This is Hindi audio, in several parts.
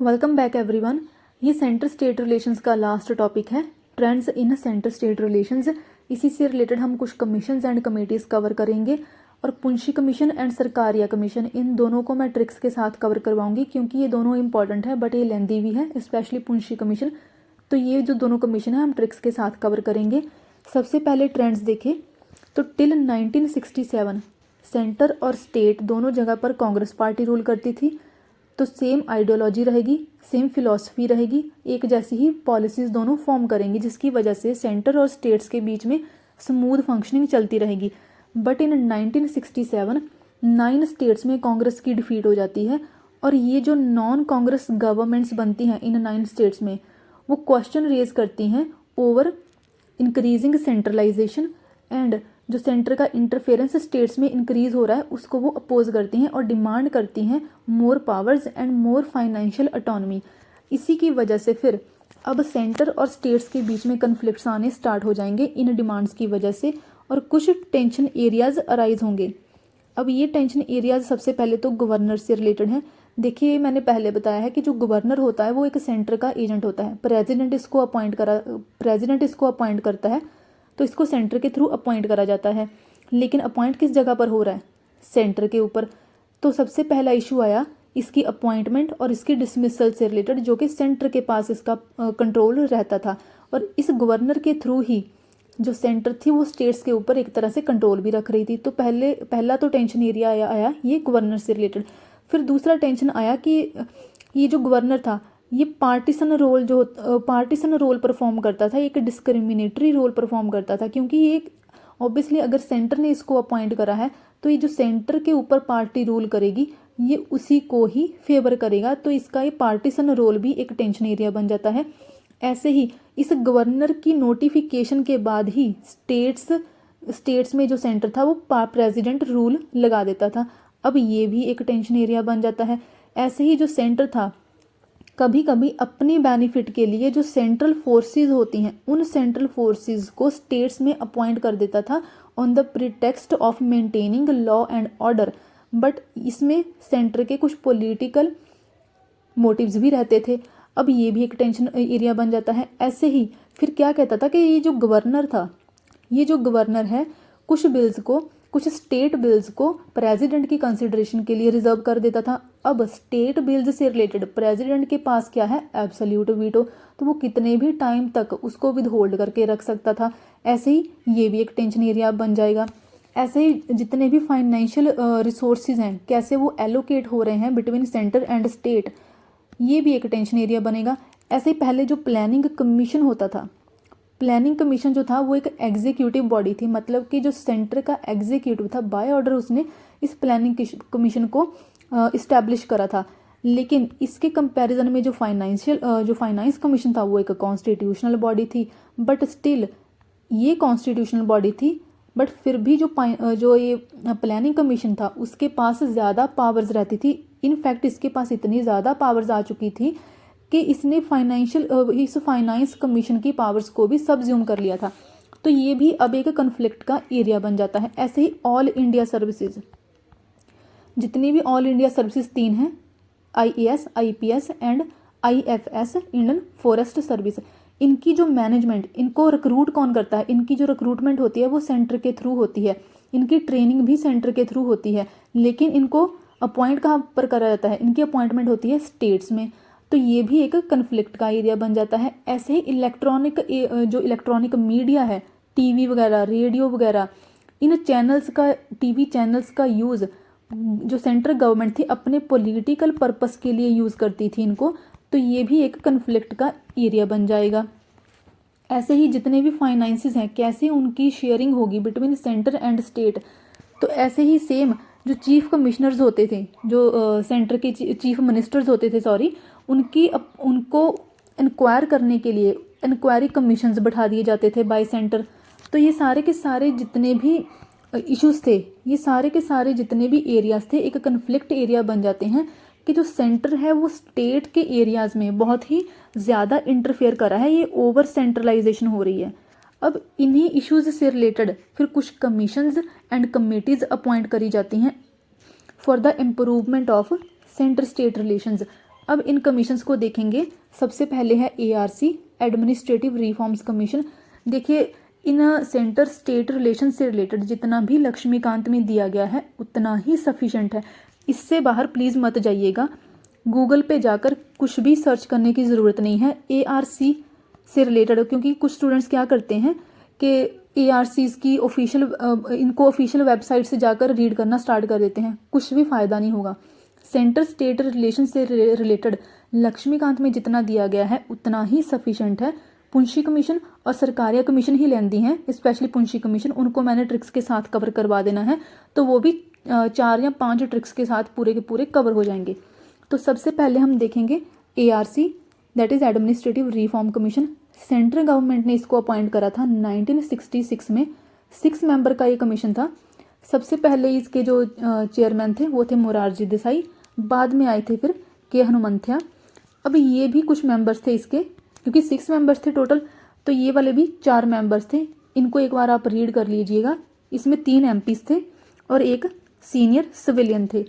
Welcome back everyone. ये सेंटर स्टेट रिलेशंस का लास्ट टॉपिक है, trends in centre state relations. इसी से रिलेटेड हम कुछ कमीशंस एंड कमेटीज़ कवर करेंगे और Punchhi commission and Sarkaria commission, इन दोनों को मैं ट्रिक्स के साथ कवर करवाऊंगी क्योंकि ये दोनों इंपॉर्टेंट है बट ये लेंदी भी है, स्पेशली पुंछी कमीशन। तो ये जो दोनों कमीशन है हम ट्रिक्स के साथ कवर करेंगे। सबसे पहले ट्रेंड्स देखें तो टिल 1967 सेंटर और स्टेट दोनों जगह पर कांग्रेस पार्टी रूल करती थी। तो सेम आइडियोलॉजी रहेगी, सेम फिलॉसफी रहेगी, एक जैसी ही पॉलिसीज़ दोनों फॉर्म करेंगी, जिसकी वजह से सेंटर और स्टेट्स के बीच में स्मूथ फंक्शनिंग चलती रहेगी। बट इन 1967 9 स्टेट्स में कांग्रेस की डिफीट हो जाती है और ये जो नॉन कांग्रेस गवर्नमेंट्स बनती हैं इन 9 स्टेट्स में, वो क्वेश्चन रेज करती हैं ओवर इंक्रीजिंग सेंट्रलाइजेशन एंड जो सेंटर का इंटरफेरेंस स्टेट्स में इंक्रीज हो रहा है उसको वो अपोज करती हैं और डिमांड करती हैं more powers and more financial autonomy. इसी की वजह से फिर अब सेंटर और स्टेट्स के बीच में कन्फ्लिक्ट्स आने स्टार्ट हो जाएंगे इन डिमांड्स की वजह से और कुछ टेंशन एरियाज अराइज होंगे। अब ये टेंशन एरियाज सबसे पहले तो गवर्नर से रिलेटेड हैं। देखिए, मैंने पहले बताया है कि जो गवर्नर होता है वो एक सेंटर का एजेंट होता है। प्रेसिडेंट इसको अपॉइंट करता है, तो इसको सेंटर के थ्रू अपॉइंट करा जाता है। लेकिन अपॉइंट किस जगह पर हो रहा है? सेंटर के ऊपर। तो सबसे पहला इशू आया इसकी अपॉइंटमेंट और इसकी डिसमिसल से रिलेटेड, जो कि सेंटर के पास इसका कंट्रोल रहता था और इस गवर्नर के थ्रू ही जो सेंटर थी वो स्टेट्स के ऊपर एक तरह से कंट्रोल भी रख रही थी। तो पहला तो टेंशन एरिया आया ये गवर्नर से रिलेटेड। फिर दूसरा टेंशन आया कि ये जो गवर्नर था ये पार्टीसन रोल परफॉर्म करता था, एक डिस्क्रिमिनेटरी रोल परफॉर्म करता था, क्योंकि ये ऑब्वियसली अगर सेंटर ने इसको अपॉइंट करा है तो ये जो सेंटर के ऊपर पार्टी रूल करेगी ये उसी को ही फेवर करेगा। तो इसका ये पार्टीसन रोल भी एक टेंशन एरिया बन जाता है। ऐसे ही इस गवर्नर की नोटिफिकेशन के बाद ही स्टेट्स में जो सेंटर था वो प्रेसिडेंट रूल लगा देता था। अब ये भी एक टेंशन एरिया बन जाता है। ऐसे ही जो सेंटर था कभी कभी अपनी बेनिफिट के लिए जो सेंट्रल फोर्सेस होती हैं उन सेंट्रल फोर्सेस को स्टेट्स में अपॉइंट कर देता था on the pretext of maintaining law and order. But इसमें सेंटर के कुछ पॉलिटिकल मोटिव्स भी रहते थे। अब ये भी एक टेंशन एरिया बन जाता है। ऐसे ही फिर क्या कहता था कि ये जो गवर्नर है कुछ स्टेट बिल्स को प्रेसिडेंट की कंसिडरेशन के लिए रिजर्व कर देता था। अब स्टेट बिल्स से रिलेटेड प्रेसिडेंट के पास क्या है? एब्सोल्यूट वीटो, तो वो कितने भी टाइम तक उसको विदहोल्ड करके रख सकता था। ऐसे ही ये भी एक टेंशन एरिया बन जाएगा। ऐसे ही जितने भी फाइनेंशियल रिसोर्सेज हैं कैसे वो एलोकेट हो रहे हैं बिटवीन सेंटर एंड स्टेट, ये भी एक टेंशन एरिया बनेगा। ऐसे ही पहले जो प्लानिंग कमीशन होता था, प्लानिंग कमीशन जो था वो एक एग्जीक्यूटिव बॉडी थी, मतलब कि जो सेंटर का एग्जीक्यूटिव था बाय ऑर्डर उसने इस प्लानिंग कमीशन को इस्टेब्लिश करा था। लेकिन इसके कंपैरिजन में जो फाइनेंस कमीशन था वो एक कॉन्स्टिट्यूशनल बॉडी थी। बट स्टिल ये कॉन्स्टिट्यूशनल बॉडी थी, बट फिर भी जो ये प्लानिंग कमीशन था उसके पास ज़्यादा पावर्स रहती थी। इनफैक्ट इसके पास इतनी ज़्यादा पावर्स आ चुकी थी कि इसने इस फाइनेंस कमीशन की पावर्स को भी सबज्यूम कर लिया था। तो ये भी अब एक कन्फ्लिक्ट का एरिया बन जाता है। ऐसे ही ऑल इंडिया सर्विसेज, जितनी भी ऑल इंडिया सर्विसेज 3 हैं, IAS, IPS and IFS, Indian forest service, इनकी जो मैनेजमेंट, इनको रिक्रूट कौन करता है? इनकी जो रिक्रूटमेंट होती है वो सेंटर के थ्रू होती है, इनकी ट्रेनिंग भी सेंटर के थ्रू होती है। लेकिन इनको अपॉइंट कहाँ पर करा जाता है? इनकी अपॉइंटमेंट होती है स्टेट्स में। तो ये भी एक कन्फ्लिक्ट का एरिया बन जाता है। ऐसे ही इलेक्ट्रॉनिक मीडिया है, टीवी वगैरह, रेडियो वगैरह, इन चैनल्स का, टीवी चैनल्स का यूज़ जो सेंट्रल गवर्नमेंट थी अपने पॉलिटिकल पर्पस के लिए यूज़ करती थी इनको। तो ये भी एक कन्फ्लिक्ट का एरिया बन जाएगा। ऐसे ही जितने भी फाइनेंसेस हैं कैसे उनकी शेयरिंग होगी बिटवीन सेंटर एंड स्टेट। तो ऐसे ही सेम जो चीफ कमिश्नर्स होते थे, जो सेंटर के चीफ मिनिस्टर्स होते थे, उनको इंक्वायर करने के लिए इंक्वायरी कमीशंस बैठा दिए जाते थे बाय सेंटर। तो ये सारे के सारे जितने भी इश्यूज थे, ये सारे के सारे जितने भी एरियाज थे एक कन्फ्लिक्ट एरिया बन जाते हैं कि जो सेंटर है वो स्टेट के एरियाज़ में बहुत ही ज़्यादा इंटरफेयर कर रहा है, ये ओवर सेंट्रलाइजेशन हो रही है। अब इन्हीं इश्यूज से रिलेटेड फिर कुछ कमीशंस एंड कमेटीज़ अपॉइंट करी जाती हैं for the improvement of centre state relations. अब इन कमीशंस को देखेंगे। सबसे पहले है ARC, एडमिनिस्ट्रेटिव रिफॉर्म्स कमीशन। देखिए, इन सेंटर स्टेट रिलेशन से रिलेटेड जितना भी लक्ष्मीकांत में दिया गया है उतना ही सफिशेंट है। इससे बाहर प्लीज़ मत जाइएगा। गूगल पे जाकर कुछ भी सर्च करने की ज़रूरत नहीं है ARC से रिलेटेड, क्योंकि कुछ स्टूडेंट्स क्या करते हैं कि ARCs की इनको ऑफिशियल वेबसाइट से जाकर रीड करना स्टार्ट कर देते हैं। कुछ भी फ़ायदा नहीं होगा। सेंटर स्टेट रिलेशन से रिलेटेड लक्ष्मीकांत में जितना दिया गया है उतना ही सफिशेंट है। पुंशी कमीशन और सरकारिया कमीशन ही लेंदी हैं, स्पेशली पुंशी कमीशन, उनको मैंने ट्रिक्स के साथ कवर करवा देना है, तो वो भी 4 या 5 ट्रिक्स के साथ पूरे के पूरे कवर हो जाएंगे। तो सबसे पहले हम देखेंगे ARC, that is administrative reform commission. Central government ने इसको अपॉइंट करा था 1966 में। 6 मेंबर का ये कमीशन था। सबसे पहले इसके जो चेयरमैन थे वो थे मोरारजी देसाई, बाद में आए थे फिर के हनुमंथ्या। अब ये भी कुछ मेंबर्स थे इसके, क्योंकि 6 मेंबर्स थे टोटल, तो ये वाले भी 4 मेंबर्स थे। इनको एक बार आप रीड कर लीजिएगा। इसमें 3 MPs थे और एक सीनियर सिविलियन थे।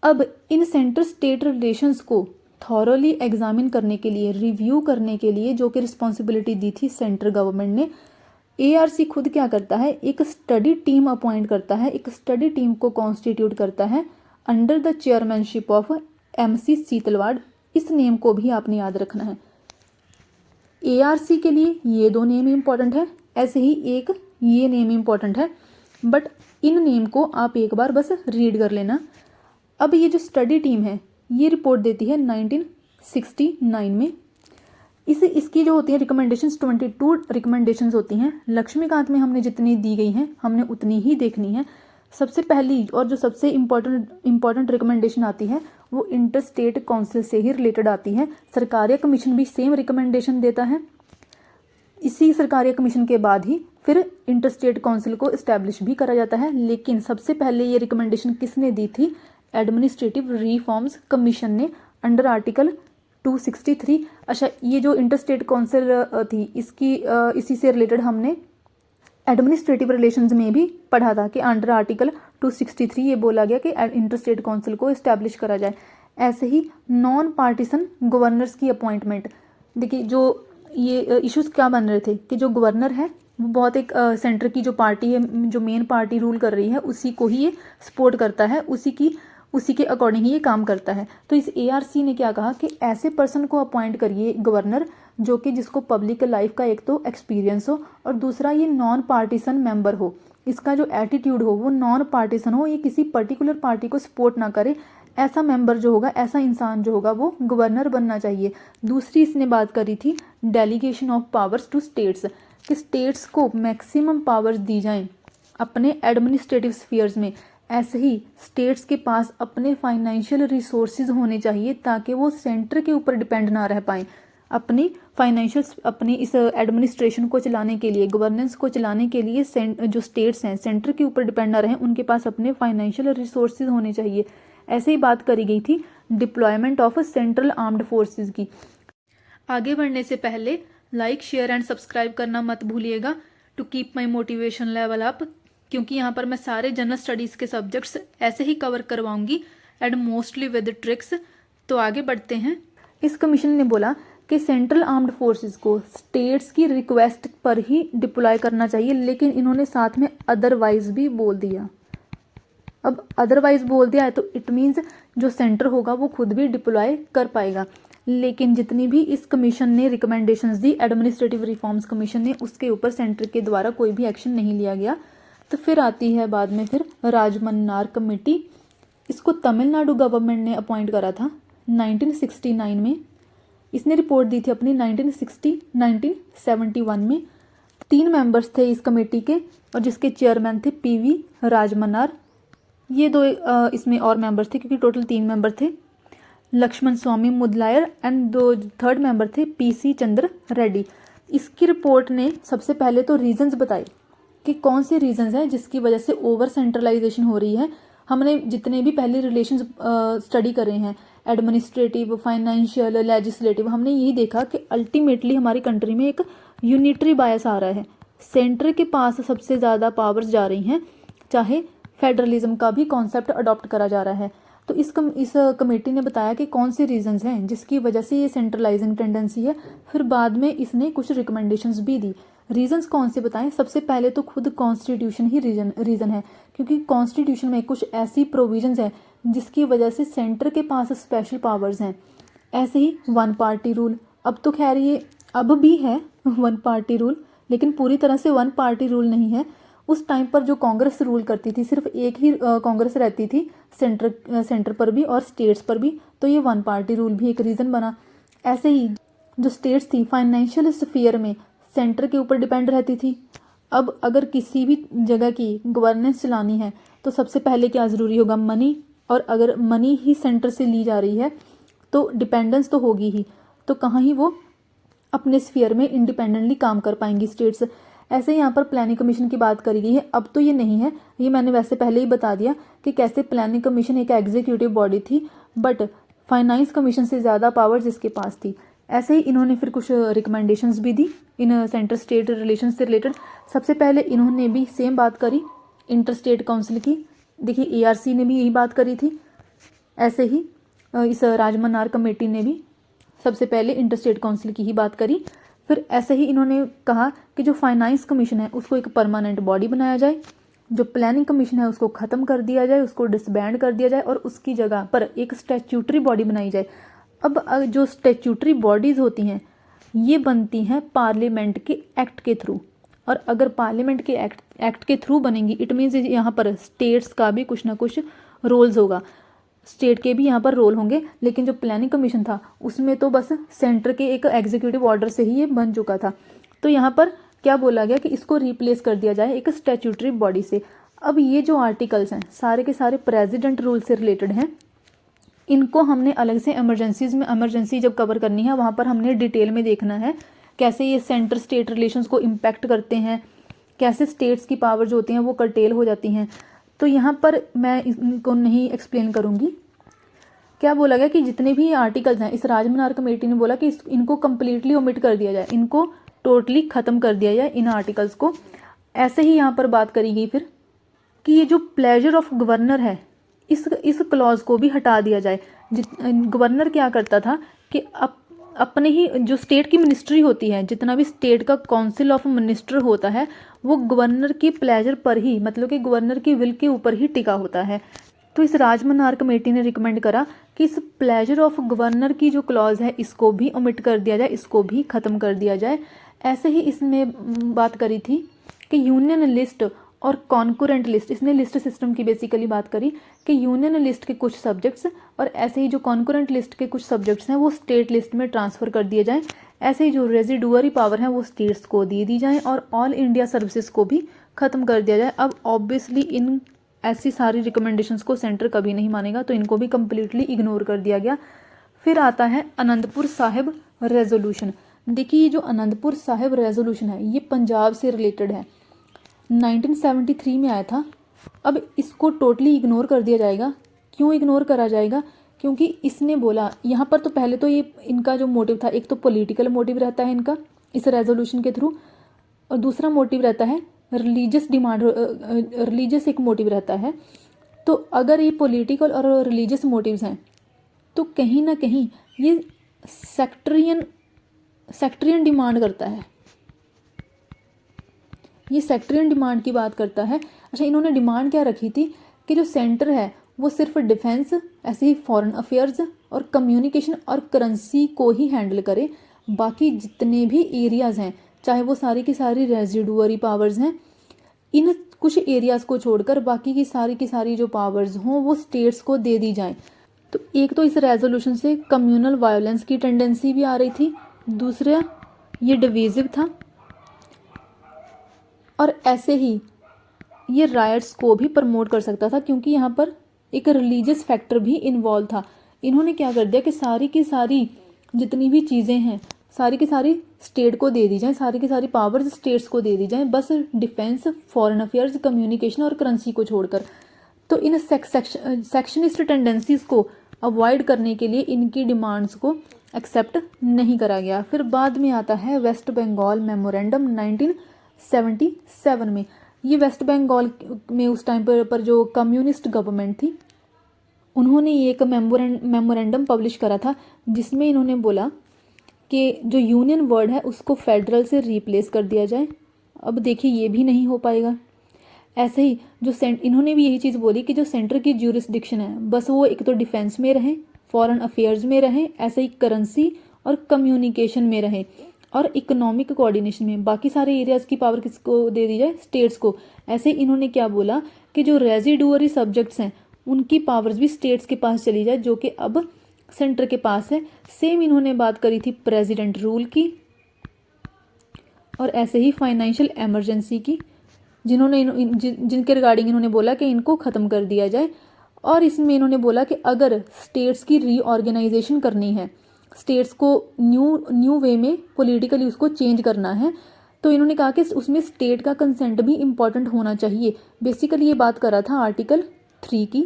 अब इन सेंटर स्टेट रिलेशंस को थॉरली एग्जामिन करने के लिए, रिव्यू करने के लिए जो कि रिस्पॉन्सिबिलिटी दी थी सेंट्रल गवर्नमेंट ने, ARC खुद क्या करता है, एक स्टडी टीम अपॉइंट करता है। एक स्टडी टीम को कॉन्स्टिट्यूट करता है under the chairmanship of MC Setalvad. इस नेम को भी आपने याद रखना है। ARC के लिए ये 2 नेम इंपॉर्टेंट है, ऐसे ही एक ये नेम इंपॉर्टेंट है, बट इन नेम को आप एक बार बस रीड कर लेना। अब ये जो स्टडी टीम है ये रिपोर्ट देती है 1969 में। इसकी जो होती है रिकमेंडेशंस, 22 रिकमेंडेशंस होती हैं। लक्ष्मीकांत में हमने जितनी दी गई हैं हमने उतनी ही देखनी है। सबसे पहली और जो सबसे इम्पॉर्टेंट रिकमेंडेशन आती है वो इंटर स्टेट काउंसिल से ही रिलेटेड आती है। सरकारिया कमीशन भी सेम रिकमेंडेशन देता है। इसी सरकारिया कमीशन के बाद ही फिर इंटर स्टेट काउंसिल को इस्टेब्लिश भी करा जाता है। लेकिन सबसे पहले ये रिकमेंडेशन किसने दी थी? एडमिनिस्ट्रेटिव रिफॉर्म्स कमीशन ने अंडर आर्टिकल 263। अच्छा, ये जो इंटर स्टेट काउंसिल थी इसी से रिलेटेड हमने एडमिनिस्ट्रेटिव रिलेशंस में भी पढ़ा था कि अंडर आर्टिकल 263 ये बोला गया कि इंटर स्टेट काउंसिल को इस्टेब्लिश करा जाए। ऐसे ही नॉन पार्टीसन गवर्नर्स की अपॉइंटमेंट। देखिए, जो ये इश्यूज़ क्या बन रहे थे कि जो गवर्नर है वो बहुत एक सेंटर की जो पार्टी है, जो मेन पार्टी रूल कर रही है, उसी को ही ये सपोर्ट करता है, उसी के अकॉर्डिंग ही ये काम करता है। तो इस ARC ने क्या कहा कि ऐसे पर्सन को अपॉइंट करिए गवर्नर जो कि जिसको पब्लिक लाइफ का एक तो एक्सपीरियंस हो और दूसरा ये नॉन पार्टीसन मेंबर हो, इसका जो एटीट्यूड हो वो नॉन पार्टीसन हो, ये किसी पर्टिकुलर पार्टी को सपोर्ट ना करे। ऐसा मेंबर जो होगा, ऐसा इंसान जो होगा वो गवर्नर बनना चाहिए। दूसरी इसने बात करी थी delegation of powers to states, कि स्टेट्स को मैक्सिमम पावर्स दी जाएं अपने एडमिनिस्ट्रेटिव स्फीयर्स में। ऐसे ही स्टेट्स के पास अपने फाइनेंशियल रिसोर्सेज होने चाहिए ताकि वो सेंटर के ऊपर डिपेंड ना रह पाएँ। अपनी इस एडमिनिस्ट्रेशन को चलाने के लिए, गवर्नेंस को चलाने के लिए जो स्टेट्स हैं सेंटर के ऊपर डिपेंड ना रहें, उनके पास अपने फाइनेंशियल रिसोर्सेज होने चाहिए। ऐसे ही बात करी गई थी deployment of central armed forces की। आगे बढ़ने से पहले लाइक, शेयर एंड सब्सक्राइब करना मत भूलिएगा to keep my motivation level up, क्योंकि यहाँ पर मैं सारे जनरल स्टडीज़ के सब्जेक्ट्स ऐसे ही कवर करवाऊंगी एंड मोस्टली विद ट्रिक्स। तो आगे बढ़ते हैं। इस कमीशन ने बोला कि सेंट्रल आर्म्ड फोर्सेस को स्टेट्स की रिक्वेस्ट पर ही डिप्लॉय करना चाहिए, लेकिन इन्होंने साथ में अदरवाइज भी बोल दिया। अब अदरवाइज बोल दिया है तो इट मीन्स जो सेंटर होगा वो खुद भी डिप्लॉय कर पाएगा। लेकिन जितनी भी इस कमीशन ने रिकमेंडेशंस दी, एडमिनिस्ट्रेटिव रिफॉर्म्स कमीशन ने, उसके ऊपर सेंटर के द्वारा कोई भी एक्शन नहीं लिया गया। तो फिर आती है बाद में फिर राजमन्नार कमेटी। इसको तमिलनाडु गवर्नमेंट ने अपॉइंट करा था 1969 में। इसने रिपोर्ट दी थी अपनी 1971 में। 3 मेंबर्स थे इस कमेटी के और जिसके चेयरमैन थे PV राजमन्नार। ये 2 इसमें और मेंबर्स थे क्योंकि टोटल 3 मेंबर थे, लक्ष्मण स्वामी मुदलायर एंड 3rd मेंबर थे PC चंद्र रेड्डी। इसकी रिपोर्ट ने सबसे पहले तो रीजंस बताए कि कौन से रीजंस हैं जिसकी वजह से ओवर सेंट्रलाइजेशन हो रही है। हमने जितने भी पहले रिलेशंस स्टडी करे हैं, एडमिनिस्ट्रेटिव, फाइनेंशियल, लेजिस्लेटिव, हमने यही देखा कि अल्टीमेटली हमारी कंट्री में एक यूनिटरी बायस आ रहा है। सेंटर के पास सबसे ज़्यादा पावर्स जा रही हैं, चाहे फेडरलिज्म का भी कॉन्सेप्ट अडॉप्ट करा जा रहा है। तो इस कमेटी ने बताया कि कौन से रीजंस हैं जिसकी वजह से ये सेंट्रलाइजिंग टेंडेंसी है। फिर बाद में इसने कुछ रिकमेंडेशंस भी दी। रीजंस कौन से बताएं? सबसे पहले तो खुद कॉन्स्टिट्यूशन ही रीज़न है, क्योंकि कॉन्स्टिट्यूशन में कुछ ऐसी प्रोविजंस हैं जिसकी वजह से सेंटर के पास स्पेशल पावर्स हैं। ऐसे ही वन पार्टी रूल, अब तो खैर ये अब भी है वन पार्टी रूल, लेकिन पूरी तरह से वन पार्टी रूल नहीं है। उस टाइम पर जो कांग्रेस रूल करती थी, सिर्फ एक ही कांग्रेस रहती थी सेंटर पर भी और स्टेट्स पर भी, तो ये वन पार्टी रूल भी एक रीज़न बना। ऐसे ही जो स्टेट्स थी फाइनेंशियल स्फीयर में सेंटर के ऊपर डिपेंड रहती थी। अब अगर किसी भी जगह की गवर्नेंस चलानी है तो सबसे पहले क्या ज़रूरी होगा? मनी। और अगर मनी ही सेंटर से ली जा रही है तो डिपेंडेंस तो होगी ही, तो कहाँ ही वो अपने स्फीयर में इंडिपेंडेंटली काम कर पाएंगी स्टेट्स। ऐसे यहाँ पर प्लानिंग कमीशन की बात करी गई है। अब तो ये नहीं है, ये मैंने वैसे पहले ही बता दिया कि कैसे प्लानिंग कमीशन एक एग्जीक्यूटिव बॉडी थी, बट फाइनेंस कमीशन से ज़्यादा पावर जिसके पास थी। ऐसे ही इन्होंने फिर कुछ रिकमेंडेशंस भी दी इन सेंटर स्टेट रिलेशन से रिलेटेड। सबसे पहले इन्होंने भी सेम बात करी इंटर स्टेट काउंसिल की। देखिए ARC ने भी यही बात करी थी। ऐसे ही इस राजमनार कमेटी ने भी सबसे पहले इंटर स्टेट काउंसिल की ही बात करी। फिर ऐसे ही इन्होंने कहा कि जो फाइनेंस कमीशन है उसको एक परमानेंट बॉडी बनाया जाए, जो प्लानिंग कमीशन है उसको ख़त्म कर दिया जाए, उसको डिसबैंड कर दिया जाए और उसकी जगह पर एक स्टैट्यूटरी बॉडी बनाई जाए। अब जो स्टैट्यूटरी बॉडीज़ होती हैं ये बनती हैं पार्लियामेंट के एक्ट के थ्रू, और अगर पार्लियामेंट के एक्ट के थ्रू बनेंगी इट मीन्स यहाँ पर स्टेट्स का भी कुछ ना कुछ रोल्स होगा, स्टेट के भी यहाँ पर रोल होंगे। लेकिन जो प्लानिंग कमीशन था उसमें तो बस सेंटर के एक एग्जीक्यूटिव ऑर्डर से ही ये बन चुका था। तो यहाँ पर क्या बोला गया कि इसको रिप्लेस कर दिया जाए एक स्टैट्यूटरी बॉडी से। अब ये जो आर्टिकल्स हैं सारे के सारे प्रेसिडेंट रूल से रिलेटेड हैं। इनको हमने अलग से इमरजेंसी जब कवर करनी है वहाँ पर हमने डिटेल में देखना है कैसे ये सेंटर स्टेट रिलेशंस को इम्पैक्ट करते हैं, कैसे स्टेट्स की पावर जो होती हैं वो कर्टेल हो जाती हैं। तो यहाँ पर मैं इनको नहीं एक्सप्लेन करूँगी। क्या बोला गया कि जितने भी आर्टिकल्स हैं इस राजमनार कमेटी ने बोला कि इनको कम्प्लीटली ओमिट कर दिया जाए, इनको टोटली ख़त्म कर दिया जाए इन आर्टिकल्स को। ऐसे ही यहाँ पर बात करी गई फिर कि ये जो प्लेजर ऑफ गवर्नर है इस क्लॉज को भी हटा दिया जाए। गवर्नर क्या करता था कि अपने ही जो स्टेट की मिनिस्ट्री होती है, जितना भी स्टेट का काउंसिल ऑफ मिनिस्टर होता है वो गवर्नर की प्लेजर पर ही, मतलब कि गवर्नर की विल के ऊपर ही टिका होता है। तो इस राजमनार कमेटी ने रिकमेंड करा कि इस प्लेजर ऑफ गवर्नर की जो क्लॉज है इसको भी ओमिट कर दिया जाए, इसको भी ख़त्म कर दिया जाए। ऐसे ही इसमें बात करी थी कि यूनियन लिस्ट और कॉन्कुरेंट लिस्ट, इसने लिस्ट सिस्टम की बेसिकली बात करी कि यूनियन लिस्ट के कुछ सब्जेक्ट्स और ऐसे ही जो कॉन्कुरेंट लिस्ट के कुछ सब्जेक्ट्स हैं वो स्टेट लिस्ट में ट्रांसफ़र कर दिए जाएं। ऐसे ही जो रेजिडुअरी पावर है वो स्टेट्स को दे दी जाए और ऑल इंडिया सर्विसेज को भी ख़त्म कर दिया जाए। अब ऑब्वियसली इन ऐसी सारी रिकमेंडेशंस को सेंटर कभी नहीं मानेगा, तो इनको भी कम्प्लीटली इग्नोर कर दिया गया। फिर आता है आनंदपुर साहिब रेजोल्यूशन। देखिए ये जो आनंदपुर साहिब रेजोल्यूशन है ये पंजाब से रिलेटेड है, 1973 में आया था। अब इसको टोटली इग्नोर कर दिया जाएगा। क्यों इग्नोर करा जाएगा? क्योंकि इसने बोला यहाँ पर तो पहले तो ये इनका जो मोटिव था, एक तो पॉलिटिकल मोटिव रहता है इनका इस रेजोल्यूशन के थ्रू, और दूसरा मोटिव रहता है रिलीजियस डिमांड, रिलीजियस एक मोटिव रहता है। तो अगर ये पॉलिटिकल और रिलीजियस मोटिव्स हैं तो कहीं ना कहीं ये सेक्टरियन डिमांड करता है, ये सेक्टरियन डिमांड की बात करता है। अच्छा, इन्होंने डिमांड क्या रखी थी कि जो सेंटर है वो सिर्फ डिफेंस, ऐसे ही फॉरेन अफेयर्स और कम्युनिकेशन और करेंसी को ही हैंडल करे, बाकी जितने भी एरियाज़ हैं चाहे वो सारी की सारी रेजिडुअरी पावर्स हैं, इन कुछ एरियाज़ को छोड़कर बाकी की सारी जो पावर्स हों वो स्टेट्स को दे दी जाएं। तो एक तो इस रेजोल्यूशन से कम्युनल वायलेंस की टेंडेंसी भी आ रही थी, दूसरा ये डिवीजिव था, और ऐसे ही ये राइट्स को भी प्रमोट कर सकता था क्योंकि यहाँ पर एक रिलीजियस फैक्टर भी इन्वॉल्व था। इन्होंने क्या कर दिया कि सारी की सारी जितनी भी चीज़ें हैं सारी की सारी स्टेट को दे दी जाएं, सारी की सारी पावर्स स्टेट्स को दे दी जाएं, बस डिफेंस, फॉरेन अफेयर्स, कम्युनिकेशन और करेंसी को छोड़कर। तो इन सेक्शनिस्ट टेंडेंसीज को अवॉइड करने के लिए इनकी डिमांड्स को एक्सेप्ट नहीं करा गया। फिर बाद में आता है वेस्ट बंगाल मेमोरेंडम 1977 में। ये वेस्ट बंगाल में उस टाइम पर जो कम्युनिस्ट गवर्नमेंट थी उन्होंने ये एक मेमोरेंडम पब्लिश करा था जिसमें इन्होंने बोला कि जो यूनियन वर्ड है उसको फेडरल से रिप्लेस कर दिया जाए। अब देखिए ये भी नहीं हो पाएगा। ऐसे ही इन्होंने भी यही चीज़ बोली कि जो सेंटर की ज्यूरिसडिक्शन है बस वो एक तो डिफेंस में रहे, फॉरेन अफेयर्स में रहे, ऐसे ही करेंसी और कम्युनिकेशन में रहे और इकोनॉमिक कोऑर्डिनेशन में। बाकी सारे एरियाज़ की पावर किसको दे दी जाए? स्टेट्स को। ऐसे ही इन्होंने क्या बोला कि जो रेजिडुअरी सब्जेक्ट्स हैं उनकी पावर्स भी स्टेट्स के पास चली जाए, जो कि अब सेंटर के पास है। सेम इन्होंने बात करी थी प्रेसिडेंट रूल की और ऐसे ही फाइनेंशियल इमरजेंसी की, जिनके रिगार्डिंग इन्होंने बोला कि इनको ख़त्म कर दिया जाए। और इसमें इन्होंने बोला कि अगर स्टेट्स की रीऑर्गेनाइजेशन करनी है, स्टेट्स को न्यू वे में पॉलिटिकली उसको चेंज करना है, तो इन्होंने कहा कि उसमें स्टेट का कंसेंट भी इम्पॉर्टेंट होना चाहिए। बेसिकली ये बात कर रहा था आर्टिकल 3 की,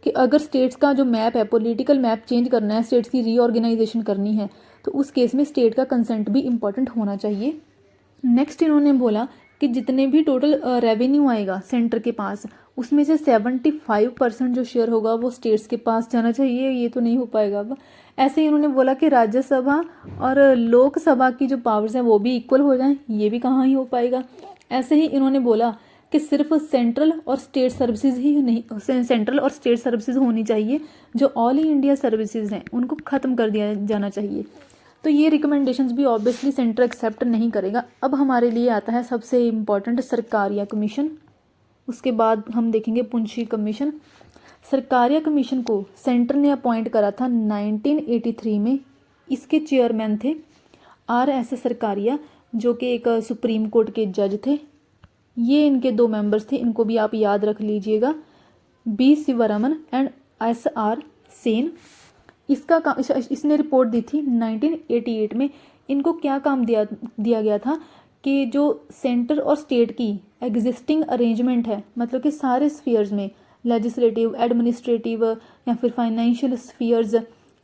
कि अगर स्टेट्स का जो मैप है, पॉलिटिकल मैप चेंज करना है, स्टेट्स की रीऑर्गेनाइजेशन करनी है, तो उस केस में स्टेट का कंसेंट भी इम्पॉर्टेंट होना चाहिए। नेक्स्ट इन्होंने बोला कि जितने भी टोटल रेवेन्यू आएगा सेंटर के पास, उसमें से 75% जो शेयर होगा वो स्टेट्स के पास जाना चाहिए। ये तो नहीं हो पाएगा अब। ऐसे ही इन्होंने बोला कि राज्यसभा और लोकसभा की जो पावर्स हैं वो भी इक्वल हो जाएं। ये भी कहाँ ही हो पाएगा। ऐसे ही इन्होंने बोला कि सिर्फ सेंट्रल और स्टेट सर्विसेज ही नहीं, सेंट्रल और स्टेट सर्विसेज होनी चाहिए, जो ऑल इंडिया सर्विसेज हैं उनको ख़त्म कर दिया जाना चाहिए। तो ये रिकमेंडेशंस भी ऑब्वियसली सेंटर एक्सेप्ट नहीं करेगा। अब हमारे लिए आता है सबसे इम्पॉर्टेंट सरकारिया कमीशन। उसके बाद हम देखेंगे पुंछी कमीशन। सरकारिया कमीशन को सेंटर ने अपॉइंट करा था 1983 में। इसके चेयरमैन थे RS सरकारिया, जो कि एक सुप्रीम कोर्ट के जज थे। ये इनके 2 मेंबर्स थे, इनको भी आप याद रख लीजिएगा, B Sivaraman and SR Sen. इसने रिपोर्ट दी थी 1988 में। इनको क्या काम दिया गया था कि जो सेंटर और स्टेट की एग्जिस्टिंग अरेंजमेंट है, मतलब कि सारे स्फीयर्स में, लेजिस्लेटिव, एडमिनिस्ट्रेटिव या फिर फाइनेंशियल स्फीयर्स,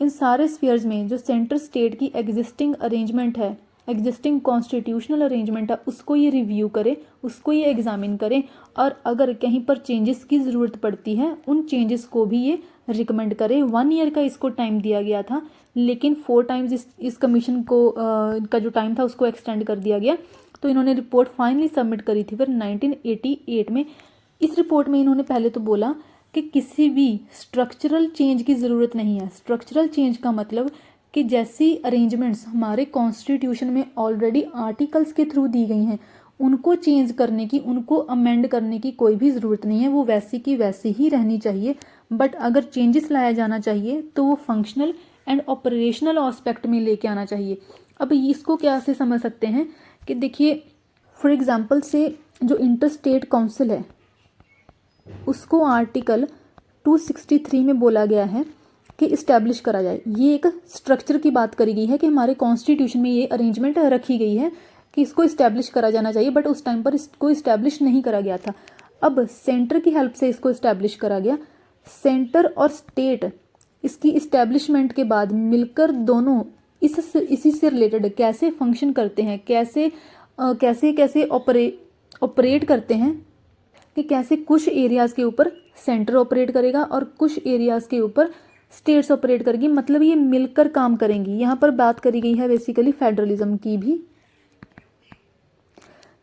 इन सारे स्फीयर्स में जो सेंटर स्टेट की एग्जिस्टिंग अरेंजमेंट है, एग्जिस्टिंग कॉन्स्टिट्यूशनल अरेंजमेंट है, उसको ये रिव्यू करे, उसको ये एग्जामिन करें, और अगर कहीं पर चेंजेस की ज़रूरत पड़ती है उन चेंजेस को भी ये रिकमेंड करे। 1 ईयर का इसको टाइम दिया गया था, लेकिन 4 टाइम्स इस कमीशन को का जो टाइम था उसको एक्सटेंड कर दिया गया। तो इन्होंने रिपोर्ट फाइनली सबमिट करी थी फिर 1988 में। इस रिपोर्ट में इन्होंने पहले तो बोला कि किसी भी स्ट्रक्चरल चेंज की ज़रूरत नहीं है। स्ट्रक्चरल चेंज का मतलब कि जैसी अरेंजमेंट्स हमारे कॉन्स्टिट्यूशन में ऑलरेडी आर्टिकल्स के थ्रू दी गई हैं, उनको चेंज करने की, उनको अमेंड करने की कोई भी ज़रूरत नहीं है। वो वैसी की वैसी ही रहनी चाहिए। बट अगर चेंजेस लाया जाना चाहिए तो वो फंक्शनल एंड ऑपरेशनल एस्पेक्ट में लेके आना चाहिए। अब इसको क्या से समझ सकते हैं कि देखिए, फॉर एग्जांपल से जो इंटर स्टेट काउंसिल है उसको आर्टिकल 263 में बोला गया है कि इस्टेब्लिश करा जाए। ये एक स्ट्रक्चर की बात करी गई है कि हमारे कॉन्स्टिट्यूशन में ये अरेंजमेंट रखी गई है कि इसको इस्टेब्लिश करा जाना चाहिए, बट उस टाइम पर इसको इस्टेब्लिश नहीं करा गया था। अब सेंटर की हेल्प से इसको इस्टेब्लिश करा गया। सेंटर और स्टेट इसकी इस्टेब्लिशमेंट के बाद मिलकर दोनों इसी से रिलेटेड कैसे फंक्शन करते हैं, कैसे ऑपरेट करते हैं, कि कैसे कुछ एरियाज़ के ऊपर सेंटर ऑपरेट करेगा और कुछ एरियाज़ के ऊपर स्टेट्स ऑपरेट करेगी, मतलब ये मिलकर काम करेंगी। यहाँ पर बात करी गई है बेसिकली फेडरलिज्म की भी।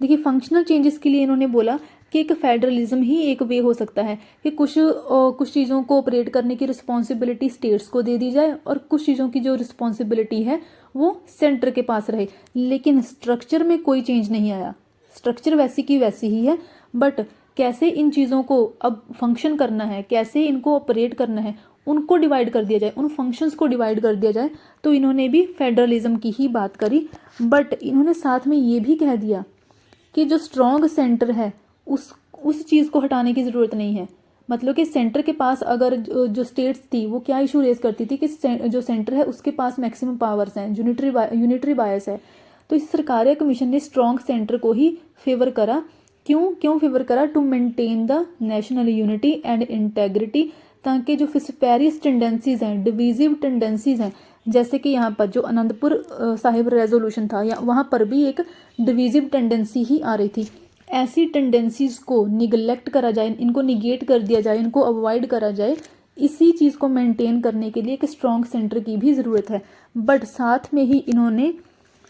देखिए, फंक्शनल चेंजेस के लिए इन्होंने बोला कि एक फेडरलिज्म ही एक वे हो सकता है कि कुछ चीज़ों को ऑपरेट करने की रिस्पॉन्सिबिलिटी स्टेट्स को दे दी जाए और कुछ चीज़ों की जो रिस्पॉन्सिबिलिटी है वो सेंटर के पास रहे। लेकिन स्ट्रक्चर में कोई चेंज नहीं आया, स्ट्रक्चर वैसी की वैसी ही है। बट कैसे इन चीज़ों को अब फंक्शन करना है, कैसे इनको ऑपरेट करना है, उनको डिवाइड कर दिया जाए, उन फंक्शंस को डिवाइड कर दिया जाए। तो इन्होंने भी फेडरलिज्म की ही बात करी। बट इन्होंने साथ में ये भी कह दिया कि जो स्ट्रॉन्ग सेंटर है उस चीज़ को हटाने की ज़रूरत नहीं है। मतलब कि सेंटर के पास अगर जो स्टेट्स थी वो क्या इशू रेज करती थी कि जो सेंटर है उसके पास मैक्सिमम पावर्स हैं, यूनिटरी बायस है। तो इस सरकारिया कमीशन ने स्ट्रॉन्ग सेंटर को ही फेवर करा। क्यों फेवर करा? To maintain the national unity and integrity, ताकि जो फिस्पेरियस टेंडेंसीज हैं, डिवीजिव टेंडेंसीज हैं, जैसे कि यहाँ पर जो आनंदपुर साहिब रेजोल्यूशन था, या वहाँ पर भी एक डिवीजिव टेंडेंसी ही आ रही थी। ऐसी टेंडेंसीज को निगलेक्ट करा जाए, इनको निगेट कर दिया जाए, इनको अवॉइड करा जाए, इसी चीज़ को मेंटेन करने के लिए एक स्ट्रॉन्ग सेंटर की भी ज़रूरत है। बट साथ में ही इन्होंने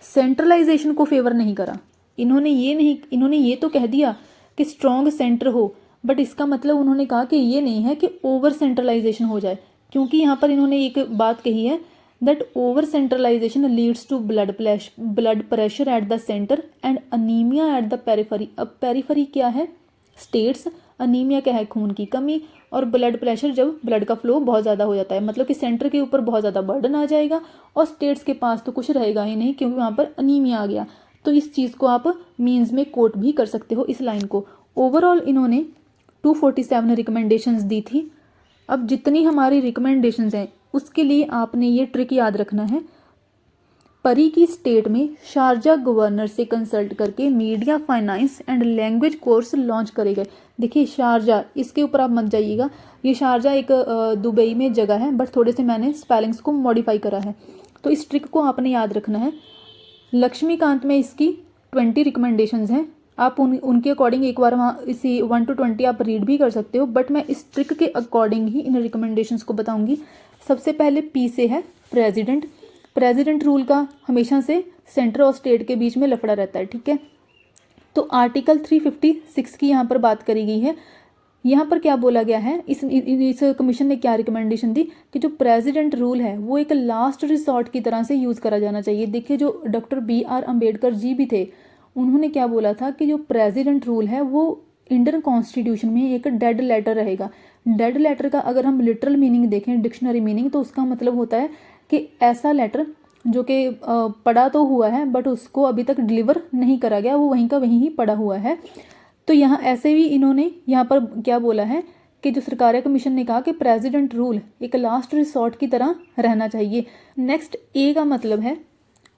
सेंट्रलाइजेशन को फेवर नहीं करा। इन्होंने ये तो कह दिया कि स्ट्रॉन्ग सेंटर हो, बट इसका मतलब उन्होंने कहा कि ये नहीं है कि ओवर सेंट्रलाइजेशन हो जाए, क्योंकि यहाँ पर इन्होंने एक बात कही है that over centralisation leads to blood pressure at the centre and anaemia at the periphery. अब पेरिफेरी क्या है? स्टेट्स। अनीमिया क्या है? खून की कमी। और ब्लड प्रेशर जब ब्लड का फ्लो बहुत ज़्यादा हो जाता है, मतलब कि सेंटर के ऊपर बहुत ज़्यादा बर्डन आ जाएगा और स्टेट्स के पास तो कुछ रहेगा ही नहीं, क्योंकि वहाँ पर अनीमिया आ गया। तो इस चीज़ को आप मीन्स में कोट भी कर सकते हो इस लाइन को। ओवरऑल इन्होंने 247 रिकमेंडेशंस दी थी। अब जितनी हमारी रिकमेंडेशंस हैं उसके लिए आपने ये ट्रिक याद रखना है। परी की स्टेट में शारजा गवर्नर से कंसल्ट करके media, finance and language course launch करे गए। देखिए शारजा, इसके ऊपर आप मत जाइएगा, ये शारजा एक दुबई में जगह है, बट थोड़े से मैंने स्पेलिंग्स को मॉडिफाई करा है। तो इस ट्रिक को आपने याद रखना है। लक्ष्मीकांत में इसकी 20 रिकमेंडेशंस हैं। आप उनके अकॉर्डिंग एक बार वहाँ इसी 1 to 20 आप रीड भी कर सकते हो, बट मैं इस ट्रिक के अकॉर्डिंग ही इन रिकमेंडेशंस को बताऊंगी। सबसे पहले पी से है प्रेसिडेंट। प्रेसिडेंट रूल का हमेशा से सेंटर और स्टेट के बीच में लफड़ा रहता है, ठीक है। तो आर्टिकल 356 की यहाँ पर बात करी गई है। यहाँ पर क्या बोला गया है, इस कमीशन ने क्या रिकमेंडेशन दी कि जो प्रेसिडेंट रूल है वो एक लास्ट रिसॉर्ट की तरह से यूज़ करा जाना चाहिए। देखिए जो डॉक्टर BR अम्बेडकर जी भी थे, उन्होंने क्या बोला था कि जो प्रेसिडेंट रूल है वो इंडियन कॉन्स्टिट्यूशन में एक डेड लेटर रहेगा। डेड लेटर का अगर हम लिटरल मीनिंग देखें, डिक्शनरी मीनिंग, तो उसका मतलब होता है कि ऐसा लेटर जो कि पढ़ा तो हुआ है बट उसको अभी तक डिलीवर नहीं करा गया, वो वहीं का वहीं ही पड़ा हुआ है। तो यहाँ ऐसे भी इन्होंने यहाँ पर क्या बोला है कि जो सरकारिया कमीशन ने कहा कि प्रेसिडेंट रूल एक लास्ट रिसॉर्ट की तरह रहना चाहिए। नेक्स्ट ए का मतलब है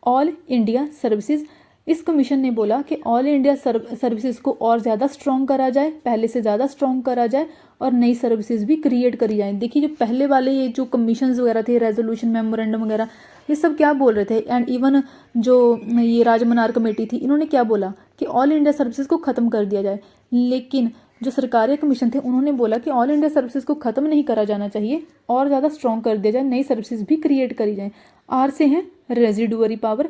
ऑल इंडिया सर्विसेज। इस कमीशन ने बोला कि ऑल इंडिया सर्विसेज को और ज़्यादा स्ट्रॉन्ग करा जाए, पहले से ज़्यादा स्ट्रॉन्ग करा जाए और नई सर्विसेज भी क्रिएट करी जाए। देखिए जो पहले वाले ये जो कमीशंस वगैरह थे, रेजोल्यूशन, मेमोरेंडम वगैरह, ये सब क्या बोल रहे थे, एंड इवन जो ये राजमनार कमेटी थी, इन्होंने क्या बोला कि ऑल इंडिया सर्विसेज को ख़त्म कर दिया जाए। लेकिन जो सरकारी कमीशन थे उन्होंने बोला कि ऑल इंडिया सर्विसेज को ख़त्म नहीं करा जाना चाहिए, और ज़्यादा स्ट्रॉन्ग कर दिया जाए, नई सर्विसेज भी क्रिएट करी जाए। आर से है रेजिडुअरी पावर।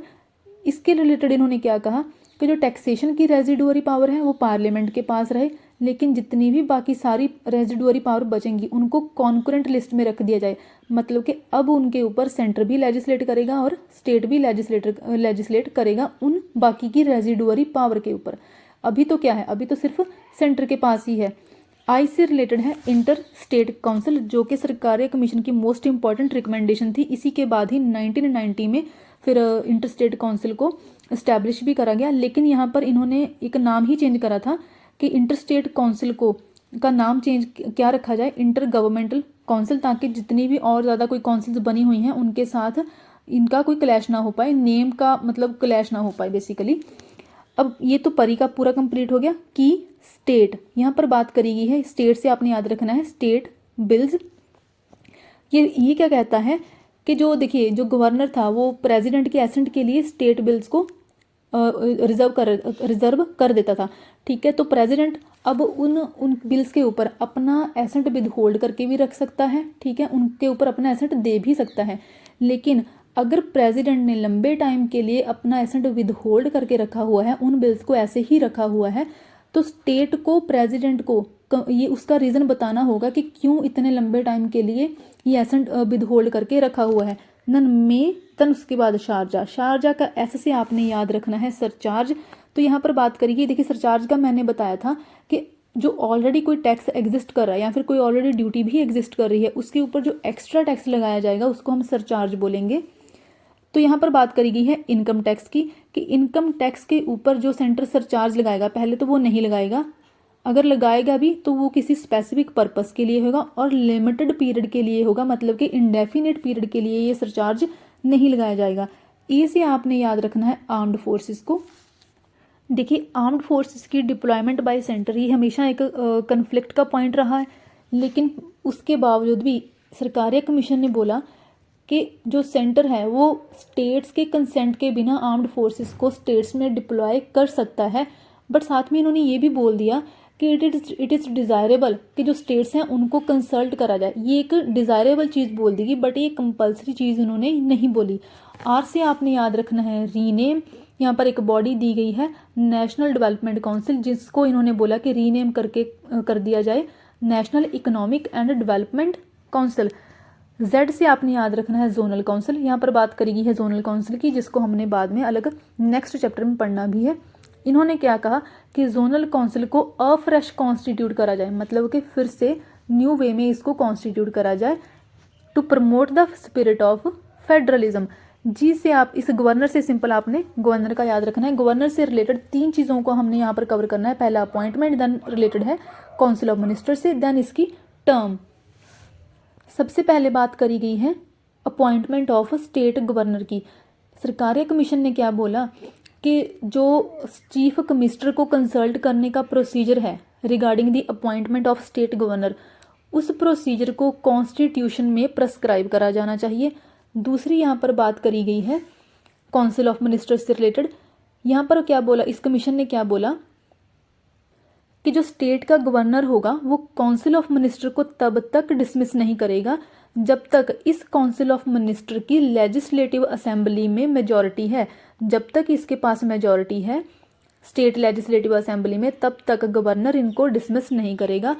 इसके रिलेटेड इन्होंने क्या कहा कि जो टैक्सेशन की रेजिडुअरी पावर है वो पार्लियामेंट के पास रहे, लेकिन जितनी भी बाकी सारी रेजिडुअरी पावर बचेंगी उनको कॉन्करेंट लिस्ट में रख दिया जाए। मतलब कि अब उनके ऊपर सेंटर भी लेजिस्लेट करेगा और स्टेट भी लेजिस्लेट करेगा उन बाकी की रेजिडुअरी पावर के ऊपर। अभी तो क्या है, अभी तो सिर्फ सेंटर के पास ही है। आई से रिलेटेड है इंटर स्टेट काउंसिल, जो कि सरकारी कमीशन की मोस्ट इंपॉर्टेंट रिकमेंडेशन थी। इसी के बाद ही 1990 में फिर इंटर स्टेट काउंसिल को इस्टेब्लिश भी करा गया। लेकिन यहाँ पर इन्होंने एक नाम ही चेंज करा था कि इंटर स्टेट काउंसिल को का नाम चेंज क्या रखा जाए, इंटर गवर्नमेंटल काउंसिल, ताकि जितनी भी और ज़्यादा कोई काउंसिल्स बनी हुई हैं उनके साथ इनका कोई क्लैश ना हो पाए, नेम का मतलब क्लैश ना हो पाए बेसिकली। अब ये तो परी का पूरा कंप्लीट हो गया। की स्टेट, यहाँ पर बात करी गई है स्टेट से, आपने याद रखना है स्टेट बिल्स। ये क्या कहता है कि जो देखिए जो गवर्नर था वो प्रेसिडेंट के एसेंट के लिए स्टेट बिल्स को रिजर्व कर देता था, ठीक है। तो प्रेसिडेंट अब उन बिल्स के ऊपर अपना एसेंट विद होल्ड करके भी रख सकता है, ठीक है, उनके ऊपर अपना एसेंट दे भी सकता है। लेकिन अगर प्रेसिडेंट ने लंबे टाइम के लिए अपना एसेंट विद होल्ड करके रखा हुआ है, उन बिल्स को ऐसे ही रखा हुआ है, तो स्टेट को प्रेसिडेंट को ये उसका रीज़न बताना होगा कि क्यों इतने लंबे टाइम के लिए ये एसेंट विद होल्ड करके रखा हुआ है। तन उसके बाद शारजा का ऐसे से आपने याद रखना है सरचार्ज। तो यहाँ पर बात करिए, देखिए सरचार्ज का मैंने बताया था कि जो ऑलरेडी कोई टैक्स एग्जिस्ट कर रहा है या फिर कोई ऑलरेडी ड्यूटी भी एग्जिस्ट कर रही है, उसके ऊपर जो एक्स्ट्रा टैक्स लगाया जाएगा उसको हम सरचार्ज बोलेंगे। तो यहाँ पर बात करी गई है इनकम टैक्स की, कि इनकम टैक्स के ऊपर जो सेंटर सरचार्ज लगाएगा, पहले तो वो नहीं लगाएगा, अगर लगाएगा भी तो वो किसी स्पेसिफिक पर्पस के लिए होगा और लिमिटेड पीरियड के लिए होगा, मतलब कि इंडेफिनिट पीरियड के लिए ये सरचार्ज नहीं लगाया जाएगा। ए से आपने याद रखना है आर्म्ड फोर्सेस को। देखिए आर्म्ड फोर्सेस की डिप्लॉयमेंट बाय सेंटर ये हमेशा एक कन्फ्लिक्ट का पॉइंट रहा है, लेकिन उसके बावजूद भी सरकारी कमीशन ने बोला कि जो सेंटर है वो स्टेट्स के कंसेंट के बिना आर्म्ड फोर्सेस को स्टेट्स में डिप्लॉय कर सकता है। बट साथ में इन्होंने ये भी बोल दिया कि इट इज़ डिज़ायरेबल कि जो स्टेट्स हैं उनको कंसल्ट करा जाए। ये एक डिज़ायरेबल चीज़ बोल देगी, बट ये कंपल्सरी चीज़ उन्होंने नहीं बोली। आर से आपने याद रखना है रीनेम। यहाँ पर एक बॉडी दी गई है नेशनल डेवलपमेंट काउंसिल, जिसको इन्होंने बोला कि रीनेम करके कर दिया जाए national economic and development council. Z से आपने याद रखना है जोनल काउंसिल। यहाँ पर बात करी गई है जोनल काउंसिल की, जिसको हमने बाद में अलग नेक्स्ट चैप्टर में पढ़ना भी है। इन्होंने क्या कहा कि जोनल काउंसिल को अफ्रेश कॉन्स्टिट्यूट करा जाए, मतलब कि फिर से न्यू वे में इसको कॉन्स्टिट्यूट करा जाए to promote the spirit of federalism. जी से आप इस गवर्नर से सिंपल आपने गवर्नर का याद रखना है। गवर्नर से रिलेटेड 3 चीज़ों को हमने यहाँ पर कवर करना है। पहला अपॉइंटमेंट, देन रिलेटेड है काउंसिल ऑफ मिनिस्टर से, देन इसकी टर्म। सबसे पहले बात करी गई है अपॉइंटमेंट ऑफ स्टेट गवर्नर की। सरकारिया कमीशन ने क्या बोला कि जो चीफ कमिश्नर को कंसल्ट करने का प्रोसीजर है regarding the appointment of state governor, उस प्रोसीजर को कॉन्स्टिट्यूशन में प्रेस्क्राइब करा जाना चाहिए। दूसरी यहाँ पर बात करी गई है काउंसिल ऑफ मिनिस्टर्स से रिलेटेड। यहाँ पर क्या बोला, इस कमीशन ने क्या बोला कि जो स्टेट का गवर्नर होगा वो काउंसिल ऑफ मिनिस्टर को तब तक डिसमिस नहीं करेगा जब तक इस काउंसिल ऑफ मिनिस्टर की लेजिस्लेटिव असेंबली में मेजॉरिटी है। जब तक इसके पास मेजॉरिटी है स्टेट लेजिस्लेटिव असेंबली में, तब तक गवर्नर इनको डिसमिस नहीं करेगा।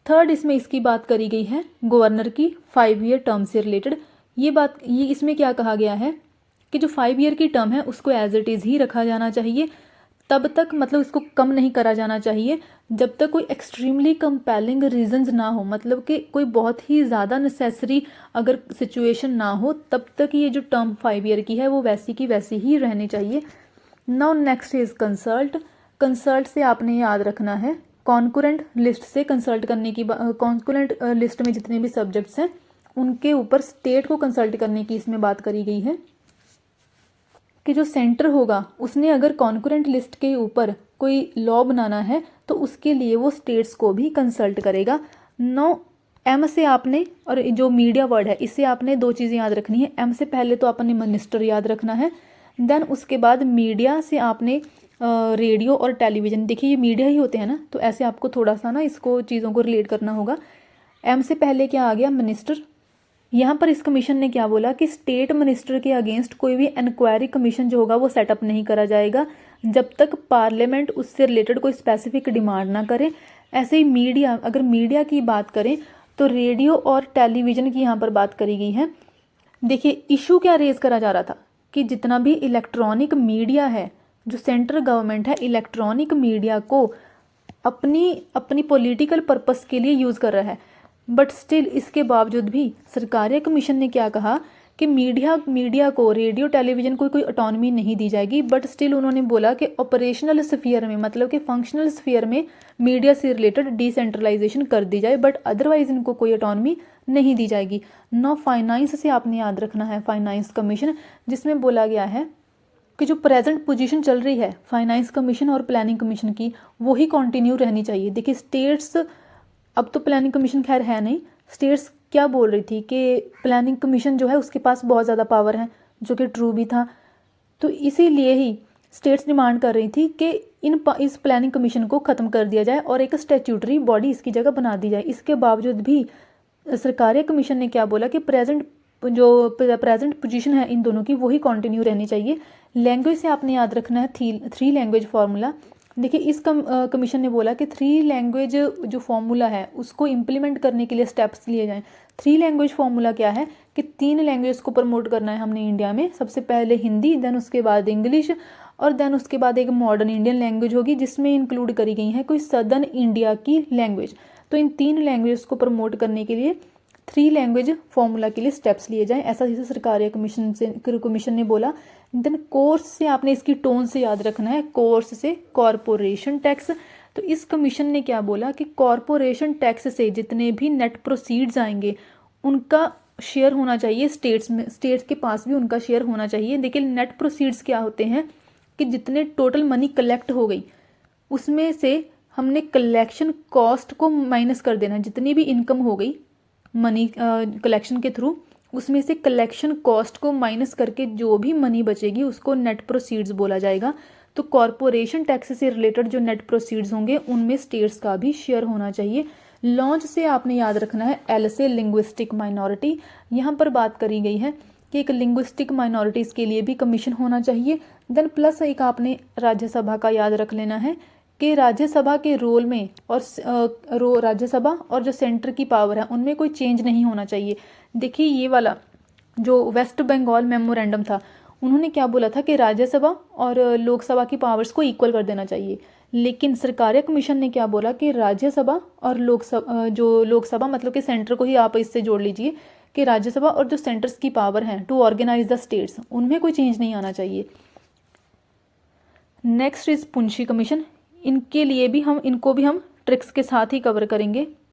थर्ड, इसमें इसकी बात करी गई है गवर्नर की 5 ईयर टर्म से रिलेटेड। ये इसमें क्या कहा गया है कि जो 5 ईयर की टर्म है उसको एज इट इज़ ही रखा जाना चाहिए, तब तक मतलब इसको कम नहीं करा जाना चाहिए जब तक कोई एक्सट्रीमली कंपेलिंग रीजंस ना हो, मतलब कि कोई बहुत ही ज़्यादा नेसेसरी अगर सिचुएशन ना हो, तब तक ये जो टर्म 5 ईयर की है वो वैसी की वैसी ही रहनी चाहिए। Now next is consult. Consult से आपने याद रखना है कॉन्करेंट लिस्ट से कंसल्ट करने की, कॉन्करेंट लिस्ट में जितने भी सब्जेक्ट्स हैं उनके ऊपर स्टेट को कंसल्ट करने की इसमें बात करी गई है कि जो सेंटर होगा उसने अगर कॉन्करेंट लिस्ट के ऊपर कोई लॉ बनाना है तो उसके लिए वो स्टेट्स को भी कंसल्ट करेगा। नो एम से आपने, और जो मीडिया वर्ड है इससे आपने 2 चीज़ें याद रखनी है। एम से पहले तो आपने मिनिस्टर याद रखना है, देन उसके बाद मीडिया से आपने रेडियो और टेलीविज़न, देखिए ये मीडिया ही होते हैं ना, तो ऐसे आपको थोड़ा सा ना इसको चीज़ों को रिलेट करना होगा। एम से पहले क्या आ गया, मिनिस्टर। यहाँ पर इस कमीशन ने क्या बोला कि स्टेट मिनिस्टर के अगेंस्ट कोई भी इंक्वायरी कमीशन जो होगा वो सेटअप नहीं करा जाएगा जब तक पार्लियामेंट उससे रिलेटेड कोई स्पेसिफिक डिमांड ना करे। ऐसे ही मीडिया, अगर मीडिया की बात करें तो रेडियो और टेलीविज़न की यहाँ पर बात करी गई है। देखिए इशू क्या रेज करा जा रहा था कि जितना भी इलेक्ट्रॉनिक मीडिया है, जो सेंट्रल गवर्नमेंट है इलेक्ट्रॉनिक मीडिया को अपनी पॉलिटिकल पर्पस के लिए यूज़ कर रहा है, बट स्टिल इसके बावजूद भी सरकारिया कमीशन ने क्या कहा कि मीडिया को, रेडियो टेलीविज़न को कोई ऑटोनॉमी नहीं दी जाएगी, बट स्टिल उन्होंने बोला कि ऑपरेशनल स्फीयर में, मतलब कि फंक्शनल स्फीयर में मीडिया से रिलेटेड डिसेंट्रलाइजेशन कर दी जाए, बट अदरवाइज इनको कोई ऑटोनॉमी नहीं दी जाएगी। नो फाइनेंस से आपने याद रखना है फाइनेंस कमीशन, जिसमें बोला गया है कि जो प्रेजेंट पोजीशन चल रही है फाइनेंस कमीशन और प्लानिंग कमीशन की, वही कंटिन्यू रहनी चाहिए। देखिए स्टेट्स, अब तो प्लानिंग कमीशन खैर है नहीं, स्टेट्स क्या बोल रही थी कि प्लानिंग कमीशन जो है उसके पास बहुत ज़्यादा पावर है, जो कि ट्रू भी था। तो इसीलिए ही स्टेट्स डिमांड कर रही थी कि इस प्लानिंग कमीशन को ख़त्म कर दिया जाए और एक स्टैट्यूटरी बॉडी इसकी जगह बना दी जाए। इसके बावजूद भी सरकारिया कमीशन ने क्या बोला कि प्रेजेंट पोजीशन है इन दोनों की वही कंटिन्यू रहनी चाहिए। लैंग्वेज से आपने याद रखना है 3 लैंग्वेज फार्मूला। देखिए इस कमीशन ने बोला कि 3 लैंग्वेज जो फार्मूला है उसको इम्प्लीमेंट करने के लिए स्टेप्स लिए जाएं। 3 लैंग्वेज फार्मूला क्या है कि 3 लैंग्वेज को प्रमोट करना है हमने इंडिया में। सबसे पहले हिंदी, देन उसके बाद इंग्लिश, और देन उसके बाद एक मॉडर्न इंडियन लैंग्वेज होगी जिसमें इंक्लूड करी गई है कोई सदर्न इंडिया की लैंग्वेज। तो इन 3 लैंग्वेज को प्रमोट करने के लिए 3 लैंग्वेज फार्मूला के लिए स्टेप्स लिए जाएं, ऐसा जैसे सरकारिया कमीशन ने बोला। देन कोर्स से आपने इसकी टोन से याद रखना है, कोर्स से कॉरपोरेशन टैक्स। तो इस कमीशन ने क्या बोला कि कॉरपोरेशन टैक्स से जितने भी नेट प्रोसीड्स आएंगे उनका शेयर होना चाहिए स्टेट्स में, स्टेट्स के पास भी उनका शेयर होना चाहिए। लेकिन नेट प्रोसीड्स क्या होते हैं कि जितने टोटल मनी कलेक्ट हो गई उसमें से हमने कलेक्शन कॉस्ट को माइनस कर देना। जितनी भी इनकम हो गई मनी कलेक्शन के थ्रू, उसमें से कलेक्शन कॉस्ट को माइनस करके जो भी मनी बचेगी उसको नेट प्रोसीड्स बोला जाएगा। तो कॉरपोरेशन टैक्स से रिलेटेड जो नेट प्रोसीड्स होंगे उनमें स्टेट्स का भी शेयर होना चाहिए। लॉन्च से आपने याद रखना है एल से लिंग्विस्टिक माइनॉरिटी, यहाँ पर बात करी गई है कि एक लिंग्विस्टिक माइनॉरिटीज़ के लिए भी कमीशन होना चाहिए। देन प्लस एक आपने राज्यसभा का याद रख लेना है कि राज्यसभा के रोल में और राज्यसभा और जो सेंटर की पावर है उनमें कोई चेंज नहीं होना चाहिए। देखिए ये वाला जो वेस्ट बंगाल मेमोरेंडम था, उन्होंने क्या बोला था कि राज्यसभा और लोकसभा की पावर्स को इक्वल कर देना चाहिए, लेकिन सरकारिया कमीशन ने क्या बोला कि राज्यसभा और लोकसभा मतलब कि सेंटर को ही आप इससे जोड़ लीजिए कि राज्यसभा और जो सेंटर्स की पावर हैं टू ऑर्गेनाइज द स्टेट्स, उनमें कोई चेंज नहीं आना चाहिए। Next is Punchhi commission. इनको भी हम ट्रिक्स के साथ ही कवर करेंगे।